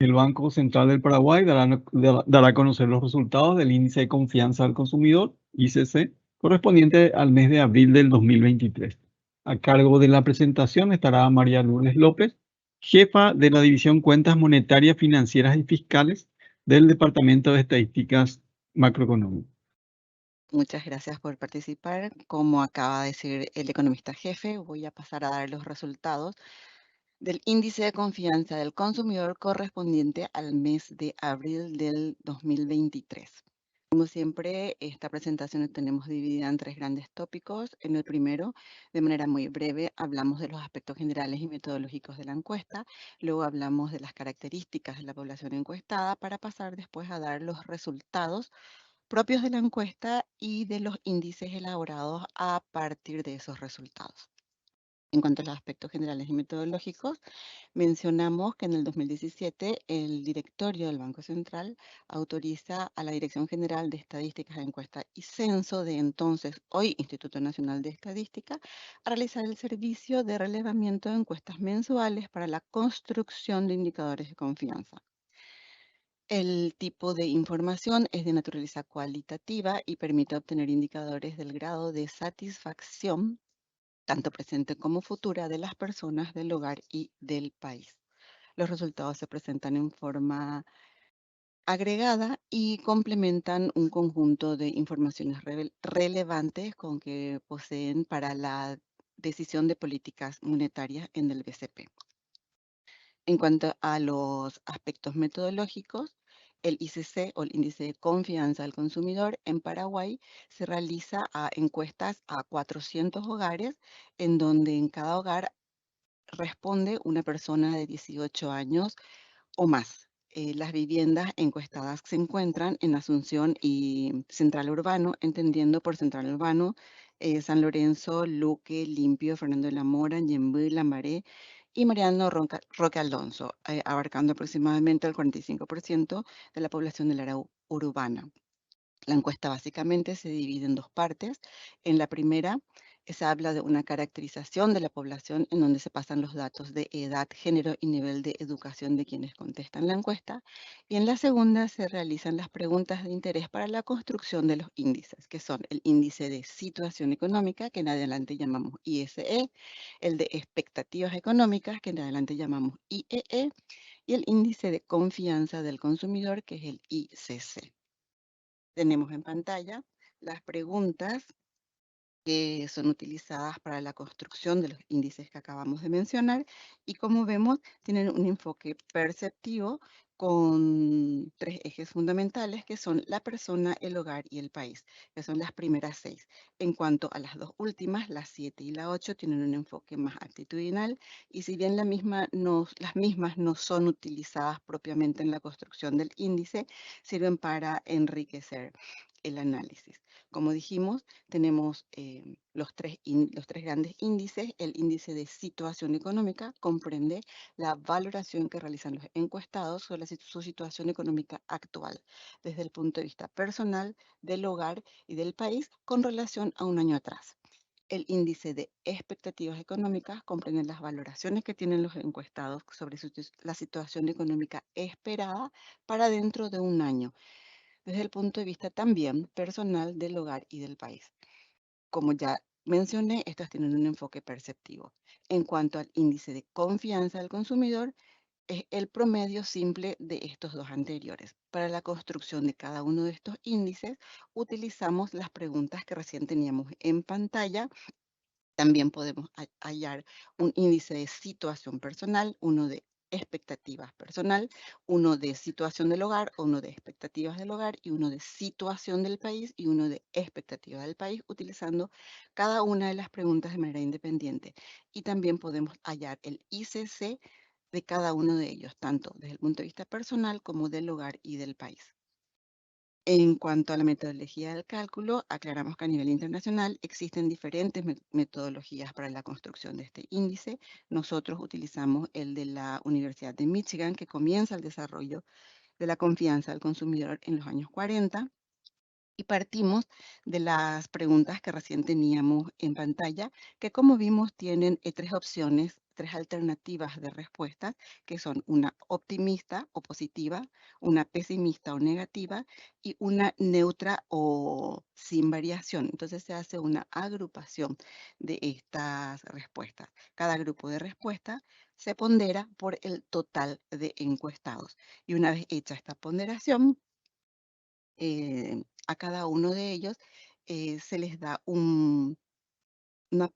El Banco Central del Paraguay dará a conocer los resultados del Índice de Confianza al Consumidor, ICC, correspondiente al mes de abril del 2023. A cargo de la presentación estará María Lourdes López, jefa de la División Cuentas Monetarias, Financieras y Fiscales del Departamento de Estadísticas Macroeconómicas. Muchas gracias por participar. Como acaba de decir el economista jefe, voy a pasar a dar los resultados del índice de confianza del consumidor correspondiente al mes de abril del 2023. Como siempre, esta presentación la tenemos dividida en tres grandes tópicos. En el primero, de manera muy breve, hablamos de los aspectos generales y metodológicos de la encuesta. Luego hablamos de las características de la población encuestada para pasar después a dar los resultados propios de la encuesta y de los índices elaborados a partir de esos resultados. En cuanto a los aspectos generales y metodológicos, mencionamos que en el 2017 el directorio del Banco Central autoriza a la Dirección General de Estadísticas, Encuesta y Censo de entonces, hoy Instituto Nacional de Estadística, a realizar el servicio de relevamiento de encuestas mensuales para la construcción de indicadores de confianza. El tipo de información es de naturaleza cualitativa y permite obtener indicadores del grado de satisfacción, tanto presente como futura, de las personas, del hogar y del país. Los resultados se presentan en forma agregada y complementan un conjunto de informaciones relevantes con que poseen para la decisión de políticas monetarias en el BCP. En cuanto a los aspectos metodológicos, el ICC o el Índice de Confianza del Consumidor en Paraguay se realiza a encuestas a 400 hogares, en donde en cada hogar responde una persona de 18 años o más. Las viviendas encuestadas se encuentran en Asunción y Central Urbano, entendiendo por Central Urbano San Lorenzo, Luque, Limpio, Fernando de la Mora, Ñemby, Lambaré y Mariano Roque Alonso, abarcando aproximadamente el 45% de la población del área urbana. La encuesta básicamente se divide en dos partes. En la primera se habla de una caracterización de la población en donde se pasan los datos de edad, género y nivel de educación de quienes contestan la encuesta. Y en la segunda se realizan las preguntas de interés para la construcción de los índices, que son el índice de situación económica, que en adelante llamamos ISE, el de expectativas económicas, que en adelante llamamos IEE, y el índice de confianza del consumidor, que es el ICC. Tenemos en pantalla las preguntas que son utilizadas para la construcción de los índices que acabamos de mencionar y como vemos tienen un enfoque perceptivo con tres ejes fundamentales que son la persona, el hogar y el país, que son las primeras seis. En cuanto a las dos últimas, las 7 y la 8, tienen un enfoque más actitudinal y si bien las mismas no son utilizadas propiamente en la construcción del índice, sirven para enriquecer el análisis. Como dijimos, tenemos los tres grandes índices. El índice de situación económica comprende la valoración que realizan los encuestados sobre su situación económica actual, desde el punto de vista personal, del hogar y del país con relación a un año atrás. El índice de expectativas económicas comprende las valoraciones que tienen los encuestados sobre la situación económica esperada para dentro de un año, desde el punto de vista también personal del hogar y del país. Como ya mencioné, estas tienen un enfoque perceptivo. En cuanto al índice de confianza del consumidor, es el promedio simple de estos dos anteriores. Para la construcción de cada uno de estos índices, utilizamos las preguntas que recién teníamos en pantalla. También podemos hallar un índice de situación personal, uno de expectativas personal, uno de situación del hogar, uno de expectativas del hogar y uno de situación del país y uno de expectativas del país, utilizando cada una de las preguntas de manera independiente. Y también podemos hallar el ICC de cada uno de ellos, tanto desde el punto de vista personal como del hogar y del país. En cuanto a la metodología del cálculo, aclaramos que a nivel internacional existen diferentes metodologías para la construcción de este índice. Nosotros utilizamos el de la Universidad de Michigan, que comienza el desarrollo de la confianza del consumidor en los años 40. Y partimos de las preguntas que recién teníamos en pantalla, que como vimos tienen tres opciones tres alternativas de respuestas, que son una optimista o positiva, una pesimista o negativa y una neutra o sin variación. Entonces se hace una agrupación de estas respuestas. Cada grupo de respuestas se pondera por el total de encuestados. Y una vez hecha esta ponderación, a cada uno de ellos se les da una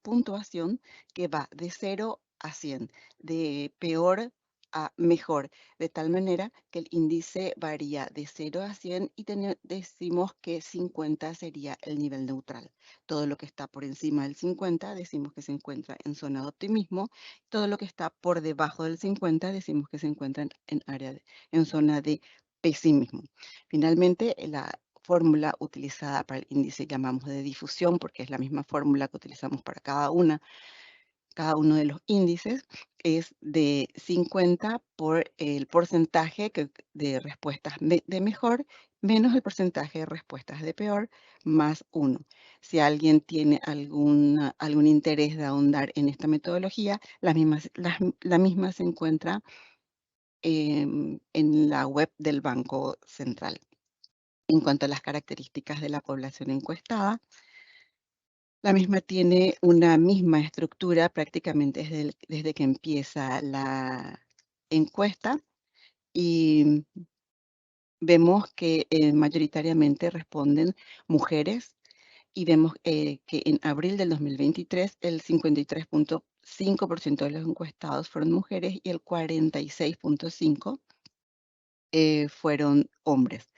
puntuación que va de 0 a 100, de peor a mejor, de tal manera que el índice varía de 0 a 100 y decimos que 50 sería el nivel neutral. Todo lo que está por encima del 50 decimos que se encuentra en zona de optimismo. Todo lo que está por debajo del 50 decimos que se encuentra en zona de pesimismo. Finalmente, la fórmula utilizada para el índice llamamos de difusión, porque es la misma fórmula que utilizamos para cada uno de los índices, es de 50 por el porcentaje de respuestas de mejor menos el porcentaje de respuestas de peor más 1. Si alguien tiene algún interés de ahondar en esta metodología, la misma se encuentra en la web del Banco Central. En cuanto a las características de la población encuestada, la misma tiene una misma estructura prácticamente desde que empieza la encuesta y vemos que mayoritariamente responden mujeres y vemos que en abril del 2023 el 53.5% de los encuestados fueron mujeres y el 46.5% fueron hombres.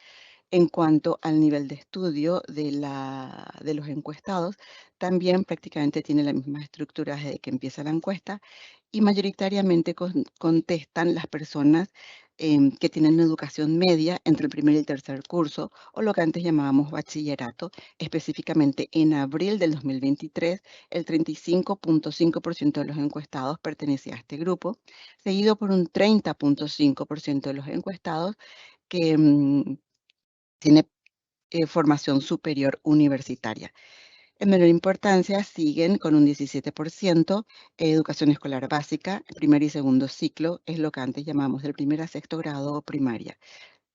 En cuanto al nivel de estudio de los encuestados, también prácticamente tiene la misma estructura desde que empieza la encuesta y mayoritariamente contestan las personas que tienen educación media entre el primer y el tercer curso, o lo que antes llamábamos bachillerato. Específicamente en abril del 2023, el 35.5% de los encuestados pertenecía a este grupo, seguido por un 30.5% de los encuestados que tiene formación superior universitaria. En menor importancia siguen con un 17% educación escolar básica, primer y segundo ciclo, es lo que antes llamamos del primer a sexto grado o primaria.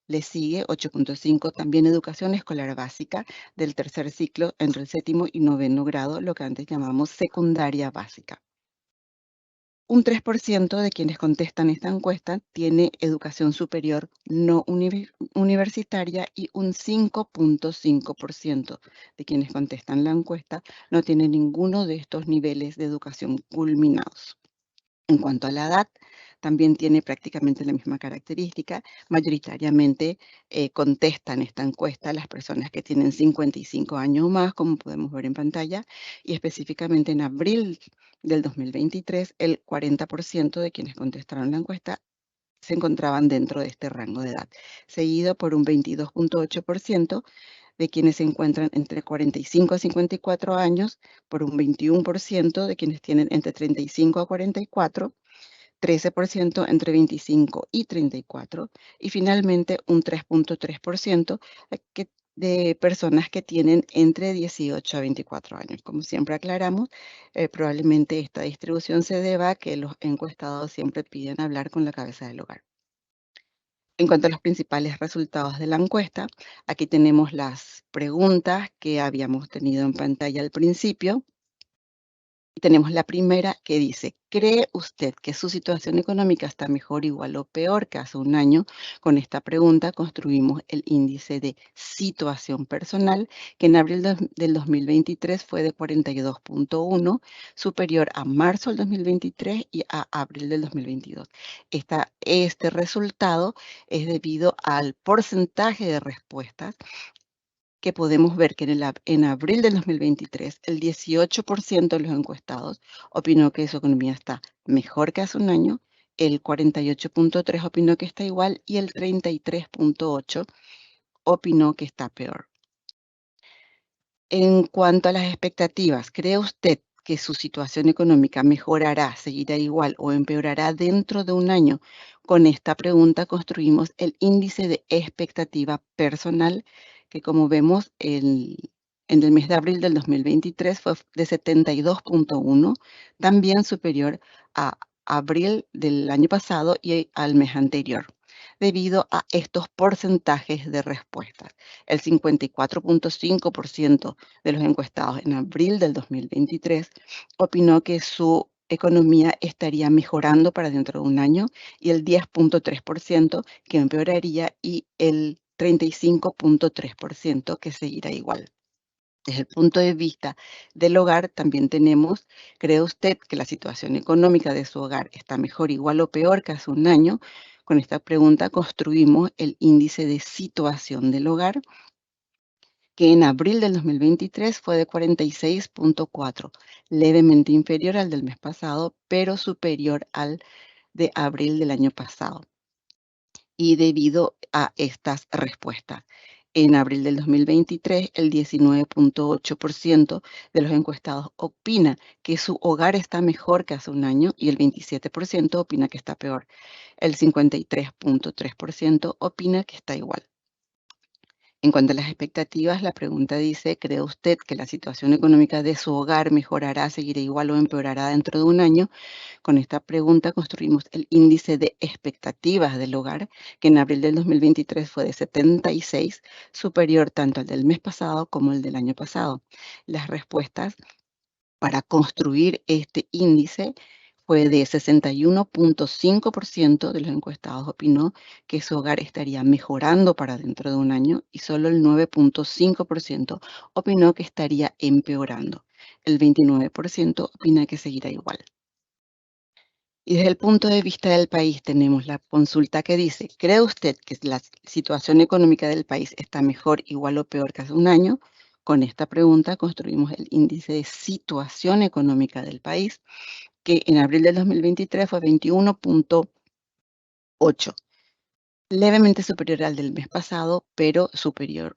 Le sigue 8.5 también educación escolar básica del tercer ciclo entre el séptimo y noveno grado, lo que antes llamamos secundaria básica. Un 3% de quienes contestan esta encuesta tiene educación superior no universitaria y un 5.5% de quienes contestan la encuesta no tiene ninguno de estos niveles de educación culminados. En cuanto a la edad, también tiene prácticamente la misma característica. Mayoritariamente contestan esta encuesta las personas que tienen 55 años o más, como podemos ver en pantalla, y específicamente en abril del 2023, el 40% de quienes contestaron la encuesta se encontraban dentro de este rango de edad, seguido por un 22.8% de quienes se encuentran entre 45 a 54 años, por un 21% de quienes tienen entre 35 a 44, 13% entre 25 y 34, y finalmente un 3.3% de personas que tienen entre 18 a 24 años. Como siempre aclaramos, probablemente esta distribución se deba a que los encuestados siempre piden hablar con la cabeza del hogar. En cuanto a los principales resultados de la encuesta, aquí tenemos las preguntas que habíamos tenido en pantalla al principio. Tenemos la primera que dice, ¿cree usted que su situación económica está mejor, igual o peor que hace un año? Con esta pregunta construimos el índice de situación personal, que en abril del 2023 fue de 42.1, superior a marzo del 2023 y a abril del 2022. Este resultado es debido al porcentaje de respuestas que podemos ver que en abril del 2023, el 18% de los encuestados opinó que su economía está mejor que hace un año, el 48.3% opinó que está igual y el 33.8% opinó que está peor. En cuanto a las expectativas, ¿cree usted que su situación económica mejorará, seguirá igual o empeorará dentro de un año? Con esta pregunta construimos el índice de expectativa personal, que como vemos en el mes de abril del 2023 fue de 72.1, también superior a abril del año pasado y al mes anterior, debido a estos porcentajes de respuestas. El 54.5% de los encuestados en abril del 2023 opinó que su economía estaría mejorando para dentro de un año, y el 10.3% que empeoraría, y el 35.3% que seguirá igual. Desde el punto de vista del hogar, también tenemos: ¿cree usted que la situación económica de su hogar está mejor, igual o peor que hace un año? Con esta pregunta construimos el índice de situación del hogar, que en abril del 2023 fue de 46.4, levemente inferior al del mes pasado, pero superior al de abril del año pasado. Y debido a estas respuestas, en abril del 2023, el 19.8% de los encuestados opina que su hogar está mejor que hace un año, y el 27% opina que está peor. El 53.3% opina que está igual. En cuanto a las expectativas, la pregunta dice: ¿cree usted que la situación económica de su hogar mejorará, seguirá igual o empeorará dentro de un año? Con esta pregunta construimos el índice de expectativas del hogar, que en abril del 2023 fue de 76, superior tanto al del mes pasado como el del año pasado. Las respuestas para construir este índice fue de 61.5% de los encuestados opinó que su hogar estaría mejorando para dentro de un año, y solo el 9.5% opinó que estaría empeorando. El 29% opina que seguirá igual. Y desde el punto de vista del país, tenemos la consulta que dice: ¿cree usted que la situación económica del país está mejor, igual o peor que hace un año? Con esta pregunta construimos el índice de situación económica del país, que en abril del 2023 fue 21.8, levemente superior al del mes pasado, pero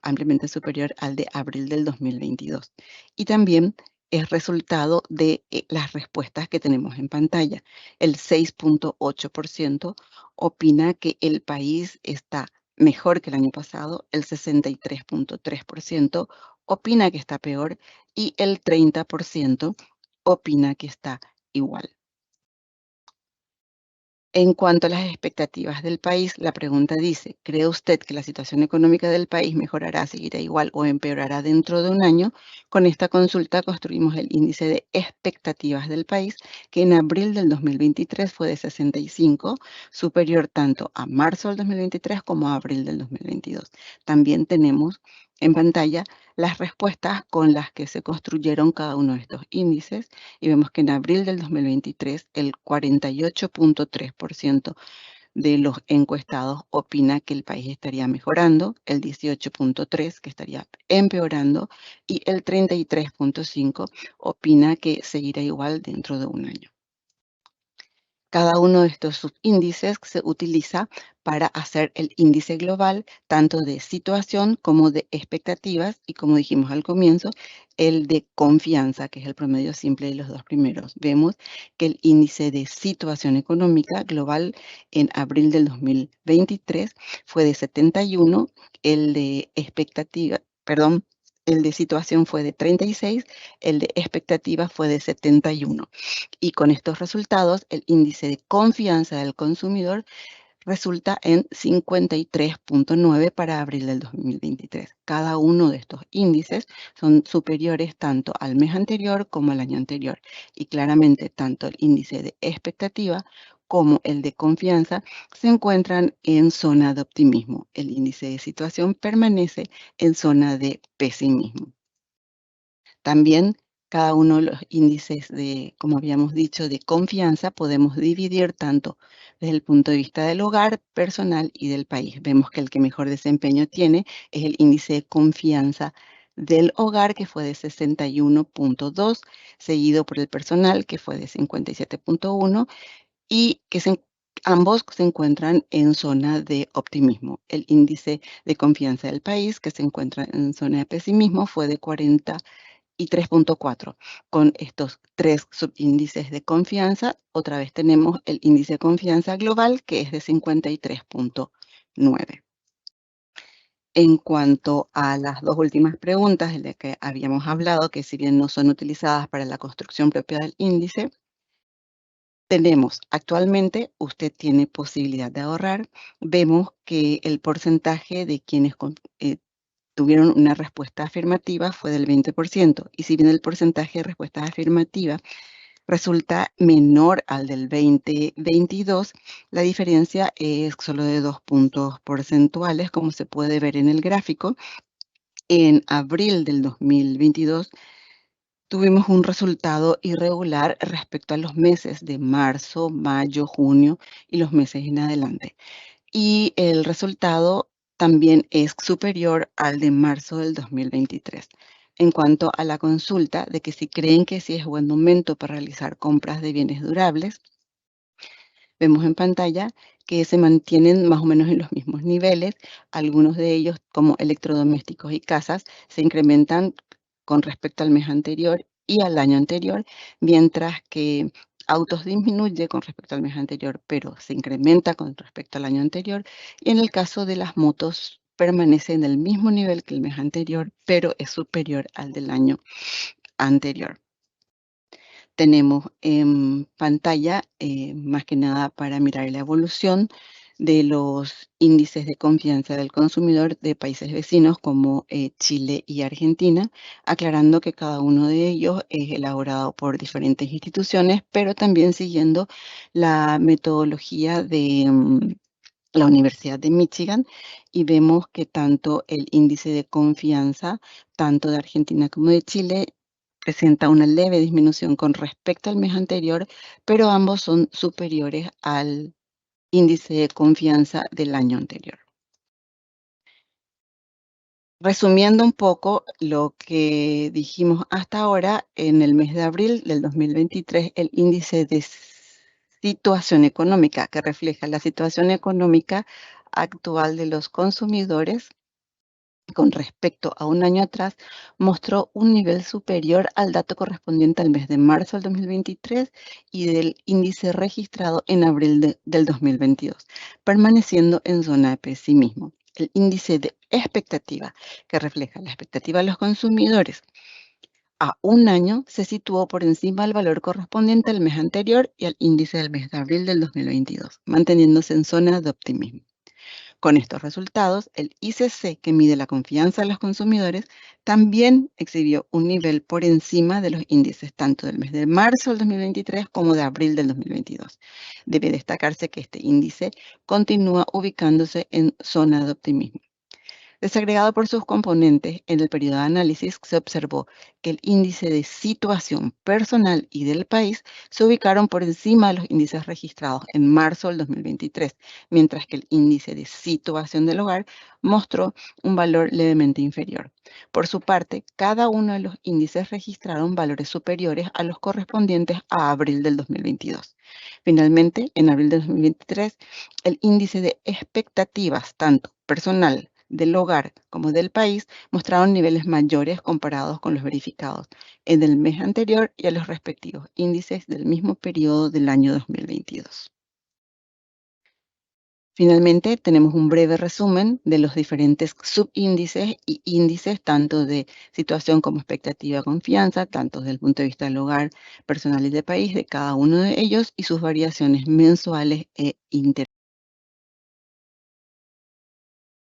ampliamente superior al de abril del 2022. Y también es resultado de las respuestas que tenemos en pantalla. El 6.8% opina que el país está mejor que el año pasado, el 63.3% opina que está peor, y el 30% opina que está igual. En cuanto a las expectativas del país, la pregunta dice: ¿cree usted que la situación económica del país mejorará, seguirá igual o empeorará dentro de un año? Con esta consulta construimos el índice de expectativas del país, que en abril del 2023 fue de 65, superior tanto a marzo del 2023 como a abril del 2022. También tenemos en pantalla las respuestas con las que se construyeron cada uno de estos índices, y vemos que en abril del 2023 el 48.3% de los encuestados opina que el país estaría mejorando, el 18.3% que estaría empeorando, y el 33.5% opina que seguirá igual dentro de un año. Cada uno de estos subíndices se utiliza para hacer el índice global, tanto de situación como de expectativas, y como dijimos al comienzo, el de confianza, que es el promedio simple de los dos primeros. Vemos que el índice de situación económica global en abril del 2023 fue de 71, el de el de situación fue de 36, el de expectativa fue de 71. Y con estos resultados, el índice de confianza del consumidor resulta en 53.9 para abril del 2023. Cada uno de estos índices son superiores tanto al mes anterior como al año anterior. Y claramente tanto el índice de expectativa como el de confianza se encuentran en zona de optimismo. El índice de situación permanece en zona de pesimismo. También cada uno de los índices de, como habíamos dicho, de confianza, podemos dividir tanto desde el punto de vista del hogar, personal y del país. Vemos que el que mejor desempeño tiene es el índice de confianza del hogar, que fue de 61.2, seguido por el personal, que fue de 57.1, y que ambos se encuentran en zona de optimismo. El índice de confianza del país, que se encuentra en zona de pesimismo, fue de 40 y 3.4. Con estos tres subíndices de confianza, otra vez tenemos el índice de confianza global, que es de 53.9. En cuanto a las dos últimas preguntas de las que habíamos hablado, que si bien no son utilizadas para la construcción propia del índice, tenemos actualmente, usted tiene posibilidad de ahorrar. Vemos que el porcentaje de quienes tuvieron una respuesta afirmativa fue del 20%. Y si bien el porcentaje de respuestas afirmativas resulta menor al del 2022, la diferencia es solo de 2 puntos porcentuales, como se puede ver en el gráfico. En abril del 2022 tuvimos un resultado irregular respecto a los meses de marzo, mayo, junio y los meses en adelante. Y el resultado también es superior al de marzo del 2023. En cuanto a la consulta de que si creen que sí es buen momento para realizar compras de bienes durables, vemos en pantalla que se mantienen más o menos en los mismos niveles. Algunos de ellos, como electrodomésticos y casas, se incrementan con respecto al mes anterior y al año anterior, mientras que autos disminuye con respecto al mes anterior, pero se incrementa con respecto al año anterior. Y en el caso de las motos, permanece en el mismo nivel que el mes anterior, pero es superior al del año anterior. Tenemos en pantalla, más que nada para mirar la evolución de los índices de confianza del consumidor de países vecinos como Chile y Argentina, aclarando que cada uno de ellos es elaborado por diferentes instituciones, pero también siguiendo la metodología de la Universidad de Michigan, y vemos que tanto el índice de confianza, tanto de Argentina como de Chile, presenta una leve disminución con respecto al mes anterior, pero ambos son superiores al índice de confianza del año anterior. Resumiendo un poco lo que dijimos hasta ahora, en el mes de abril del 2023, el índice de situación económica, que refleja la situación económica actual de los consumidores con respecto a un año atrás, mostró un nivel superior al dato correspondiente al mes de marzo del 2023 y del índice registrado en abril del 2022, permaneciendo en zona de pesimismo. El índice de expectativa, que refleja la expectativa de los consumidores a un año, se situó por encima del valor correspondiente al mes anterior y al índice del mes de abril del 2022, manteniéndose en zona de optimismo. Con estos resultados, el ICC, que mide la confianza de los consumidores, también exhibió un nivel por encima de los índices tanto del mes de marzo del 2023 como de abril del 2022. Debe destacarse que este índice continúa ubicándose en zona de optimismo. Desagregado por sus componentes, en el periodo de análisis se observó que el índice de situación personal y del país se ubicaron por encima de los índices registrados en marzo del 2023, mientras que el índice de situación del hogar mostró un valor levemente inferior. Por su parte, cada uno de los índices registraron valores superiores a los correspondientes a abril del 2022. Finalmente, en abril del 2023, el índice de expectativas, tanto personal, del hogar como del país, mostraron niveles mayores comparados con los verificados en el mes anterior y a los respectivos índices del mismo periodo del año 2022. Finalmente, tenemos un breve resumen de los diferentes subíndices y índices, tanto de situación como expectativa de confianza, tanto desde el punto de vista del hogar, personal y de país, de cada uno de ellos y sus variaciones mensuales e inter